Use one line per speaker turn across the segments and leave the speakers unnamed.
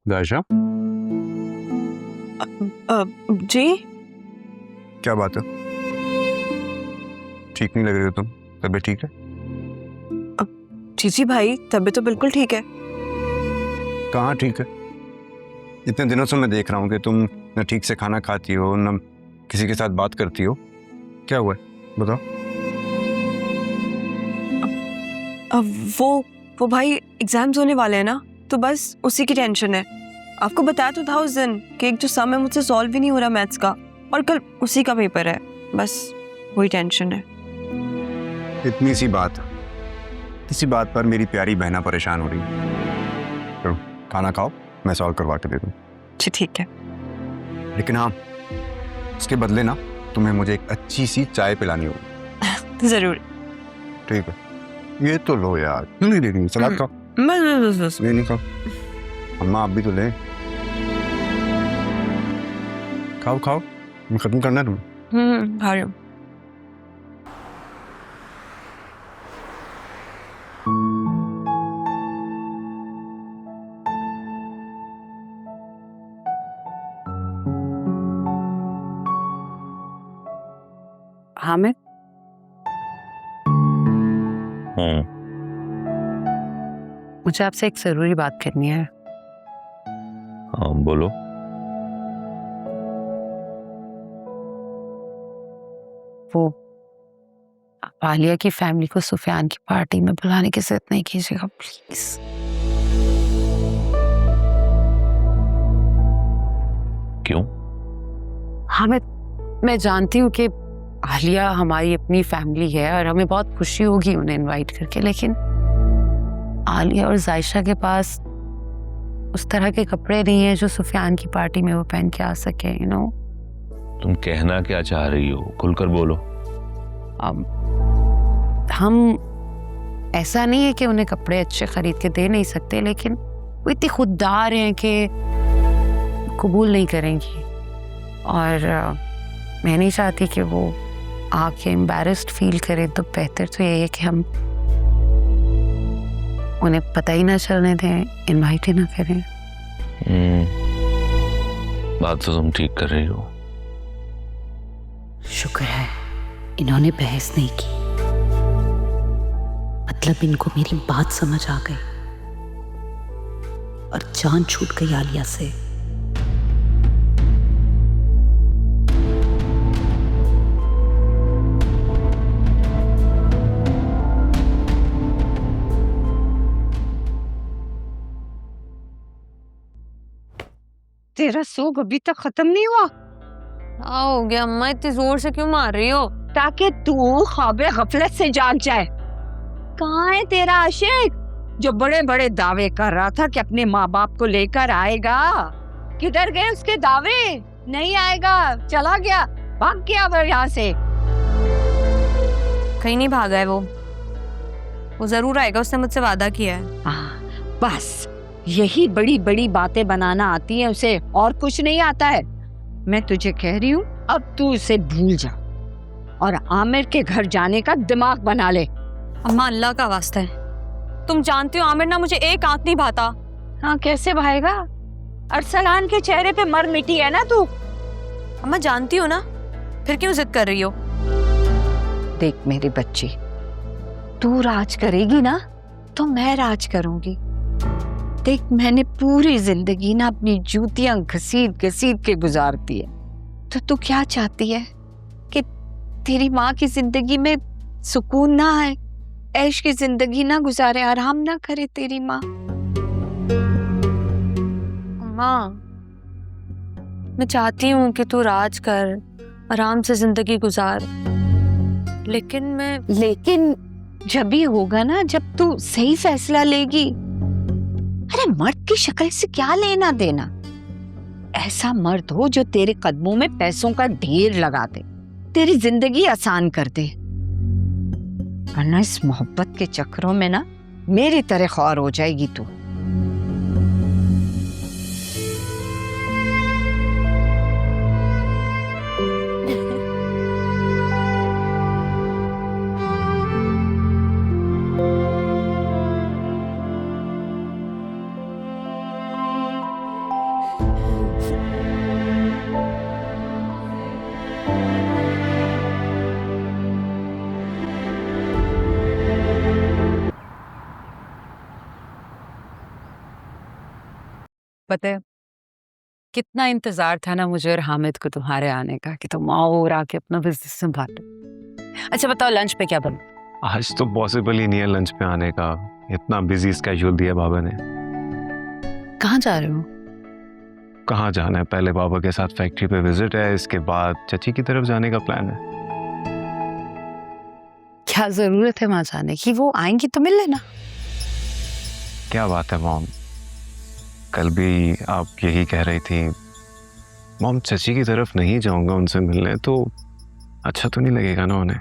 दायशा,
जी
क्या बात है? ठीक नहीं लग रही हो तुम। तबीयत ठीक है?
जी भाई, तबीयत तो बिल्कुल ठीक है।
कहाँ ठीक है? इतने दिनों से मैं देख रहा हूँ कि तुम न ठीक से खाना खाती हो, न किसी के साथ बात करती हो। क्या हुआ है, बताओ।
वो भाई एग्जाम्स होने वाले हैं ना, तो बस उसी की टेंशन है। आपको बताया तो था उस दिन कि एक जो सम है मुझसे सॉल्व ही नहीं हो रहा मैथ्स का, और कल उसी का पेपर है। बस वही टेंशन है।
इतनी सी बात, इसी बात पर मेरी प्यारी बहना परेशान हो रही है। तो खाना खाओ, मैं सॉल्व करवा के दे दूँ।
जी ठीक है।
लेकिन हाँ, उसके बदले ना तुम्हें मुझे एक अच्छी सी चाय पिलानी होगी।
जरूर।
ठीक है, ये तो लो यार, क्यों नहीं दे रही? सलाद खाओ।
बस।
ये नहीं खाओ, अम्मा आप भी तो ले। खाओ खाओ, खत्म करना है तुम्हें।
खा रही हूँ।
हामिद, मुझे आपसे एक जरूरी बात करनी है।
हाँ बोलो।
वो आलिया की फैमिली को सुफियान की पार्टी में बुलाने की जिद नहीं कीजिएगा प्लीज।
क्यों?
हामिद, मैं जानती हूँ कि आलिया हमारी अपनी फैमिली है और हमें बहुत खुशी होगी उन्हें इनवाइट करके, लेकिन आलिया और जायशा के पास उस तरह के कपड़े नहीं है जो सुफियान की पार्टी में वो पहन के आ सके। यू नो,
तुम कहना क्या चाह रही हो? खुलकर बोलो।
हम ऐसा नहीं है कि उन्हें कपड़े अच्छे खरीद के दे नहीं सकते, लेकिन वो इतनी खुददार हैं कि कबूल नहीं करेंगी। और मैं नहीं चाहती कि वो आके एम्बैरेस्ड फील करे। तो बेहतर तो ये है कि हम उन्हें पता ही ना चलने दें, इनवाइट ही ना करें।
बात तो तुम ठीक कर रही हो।
शुक्र है इन्होंने बहस नहीं की, मतलब इनको मेरी बात समझ आ गई और जान छूट गई आलिया से।
तेरा सूग अभी तक खत्म नहीं हुआ?
क्या हो गया अम्मा, इतनी जोर से क्यों मार रही हो?
ताकि तू ख्वाबे गफलत से जाग जाए। कहाँ है तेरा आशिक जो बड़े बड़े दावे कर रहा था कि अपने माँ बाप को लेकर आएगा? किधर गए उसके दावे? नहीं आएगा, चला गया, भाग गया वो यहाँ से।
कहीं नहीं भागा है वो जरूर आएगा, उसने मुझसे वादा किया है।
बस यही बड़ी बड़ी बातें बनाना आती है उसे, और कुछ नहीं आता है। मैं तुझे कह रही हूँ अब तू उसे भूल जा और आमिर के घर जाने का दिमाग बना ले।
अम्मा अल्लाह का वास्ता है, तुम जानती हो आमिर ना मुझे एक आंख नहीं भाता।
हाँ कैसे भाएगा? अरसलान के चेहरे पे मर मिटी है ना तू।
अम्मा जानती हो ना, फिर क्यों जिद कर रही हो?
देख मेरी बच्ची, तू राज करेगी ना तो मैं राज करूंगी। देख मैंने पूरी जिंदगी ना अपनी जूतियां घसीट घसीट के गुजार दी है, तो तू क्या चाहती है कि तेरी माँ की जिंदगी में सुकून ना आए, ऐश की जिंदगी ना गुजारे, आराम ना करे तेरी माँ?
अम्मा मैं चाहती हूँ कि तू राज कर, आराम से जिंदगी गुजार,
लेकिन जब भी होगा ना जब तू सही फैसला लेगी। अरे मर्द की शक्ल से क्या लेना देना? ऐसा मर्द हो जो तेरे कदमों में पैसों का ढेर लगा दे, तेरी जिंदगी आसान कर दे। वरना इस मोहब्बत के चक्करों में ना मेरी तरह ख्वार हो जाएगी तू।
पता है कितना इंतजार था ना मुझे और हामिद को तुम्हारे आने का कि तुम आओ और आके अपना बिजनेस संभालो। अच्छा बताओ लंच पे क्या बना?
आज तो पॉसिबल ही नहीं है लंच पे आने का, इतना बिजी स्केड्यूल दिया बाबा ने।
कहाँ जा रहे हो?
कहाँ जाना है, पहले बाबा के साथ फैक्ट्री पे विजिट है, इसके बाद चाची की तरफ जाने का प्लान है।
क्या जरूरत है वहां जाने की, वो आएंगी तो मिल लेना।
क्या बात है मॉम, कल भी आप यही कह रही थी। मॉम चाची की तरफ नहीं जाऊंगा उनसे मिलने तो अच्छा तो नहीं लगेगा ना उन्हें।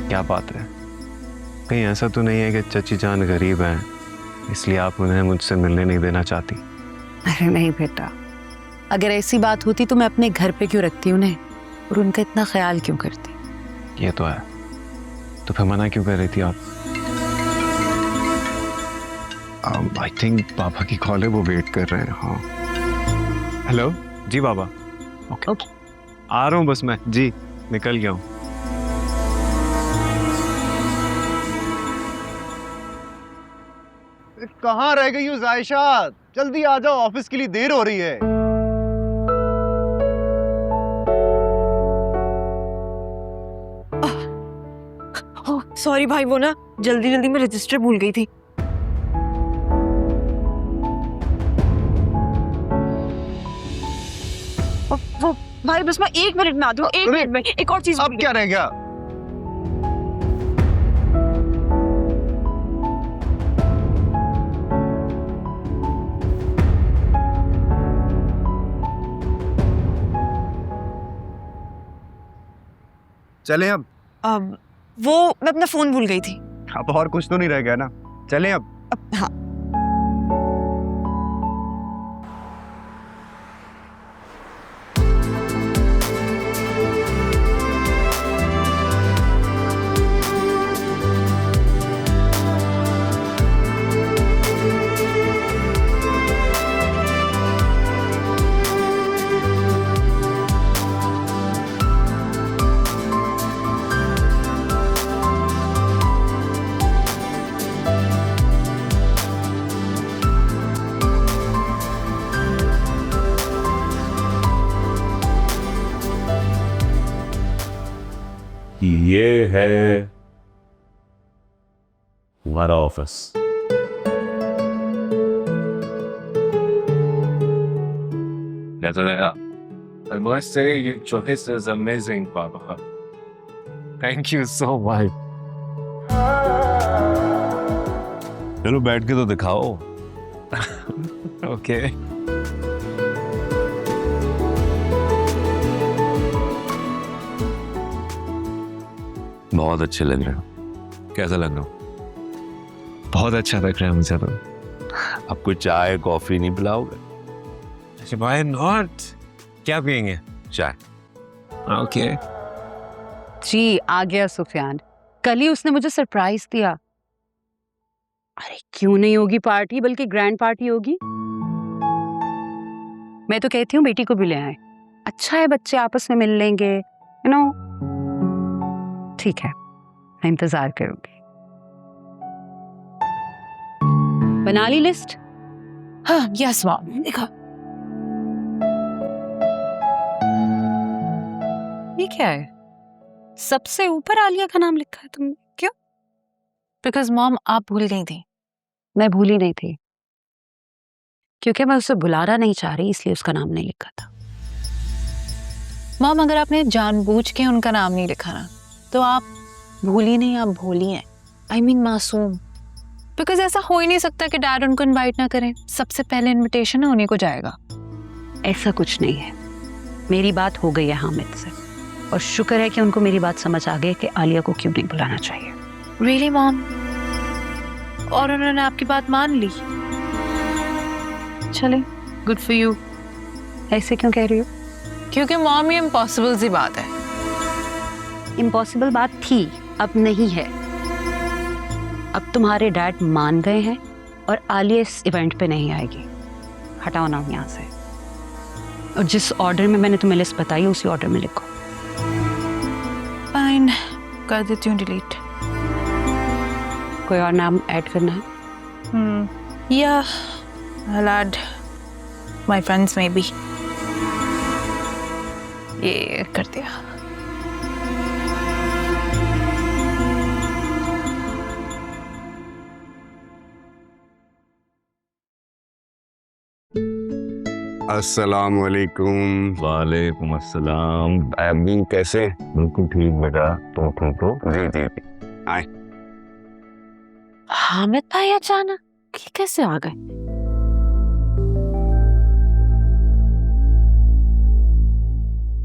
क्या बात है, कहीं ऐसा तो नहीं है कि चाची जान गरीब है इसलिए आप उन्हें मुझसे मिलने नहीं देना चाहती?
अरे नहीं बेटा, अगर ऐसी बात होती तो मैं अपने घर पे क्यों रखती उन्हें और उनका इतना ख्याल क्यों करती?
ये तो है, तो फिर मना क्यों कर रही थी आप? आई थिंक पापा की कॉल है, वो वेट कर रहे हैं। हाँ हेलो जी बाबा। ओके आ रहा हूँ बस मैं, जी निकल गया हूँ।
कहाँ रह गई हो जायशा? जल्दी आ जाओ, ऑफिस के लिए देर हो रही है।
सॉरी भाई, वो ना जल्दी जल्दी में रजिस्टर भूल गई थी। वो भाई बस मैं 1 मिनट में आ दूँ, 1 मिनट में। एक और चीज
अब क्या रह गया? चलें अब?
वो मैं अपना फोन भूल गई थी।
अब और कुछ तो नहीं रह गया ना, चलें अब?
हाँ
ये है हमारा office.
I must say, your choice is amazing, Papa. Thank you so much.
चलो बैठ के तो दिखाओ।
Okay.
बहुत अच्छे लग रहे हो। कैसा लग रहा हूँ?
बहुत अच्छा लग रहा है मुझे तो।
आपको चाय कॉफी नहीं पिलाओगे?
Why not? क्या पियेंगे?
चाय।
Okay.
जी आ गया सुफियान, कल ही उसने मुझे सरप्राइज दिया। अरे क्यों नहीं होगी पार्टी, बल्कि ग्रैंड पार्टी होगी। मैं तो कहती हूँ बेटी को भी ले आए, अच्छा है बच्चे आपस में मिल लेंगे, यू नो। ठीक है, मैं इंतजार करूंगी। बना ली लिस्ट?
हाँ यस मॉम, देखा।
ये क्या है, सबसे ऊपर आलिया का नाम लिखा है तुमने, क्यों?
बिकॉज मॉम आप भूल गई थी।
मैं भूली नहीं थी, क्योंकि मैं उसे बुलाना नहीं चाह रही, इसलिए उसका नाम नहीं लिखा था।
मॉम अगर आपने जानबूझ के उनका नाम नहीं लिखा ना, तो आप भूली नहीं, आप भोली हैं। आई मीन मासूम। बिकॉज ऐसा हो ही नहीं सकता कि डैड उनको इनवाइट ना करें। सबसे पहले इनविटेशन उन्हीं को जाएगा।
ऐसा कुछ नहीं है, मेरी बात हो गई है हामिद से, और शुक्र है कि उनको मेरी बात समझ आ गई कि आलिया को क्यों नहीं बुलाना चाहिए।
Really mom? और उन्होंने आपकी बात मान ली? चले, गुड फॉर यू।
ऐसे क्यों कह रही हो?
क्योंकि मॉम ये इम्पॉसिबल सी बात है।
इम्पॉसिबल बात थी, अब नहीं है। अब तुम्हारे डैड मान गए हैं और आलिया इस इवेंट पे नहीं आएगी। हटाओ नाम यहाँ से, और जिस ऑर्डर में मैंने तुम्हें लिस्ट बताई उसी ऑर्डर में लिखो।
फाइन, कर देती हूँ डिलीट।
कोई और नाम ऐड करना है?
Yeah, I'll add my friends maybe. ये कर दिया.
अस्सलाम वालेकुम।
वालेकुम अस्सलाम।
अमीन कैसे?
बिल्कुल ठीक बेटा, तुम ठीक हो?
जी जी जी।
हामिद भाई अचानक ये कैसे आ गए?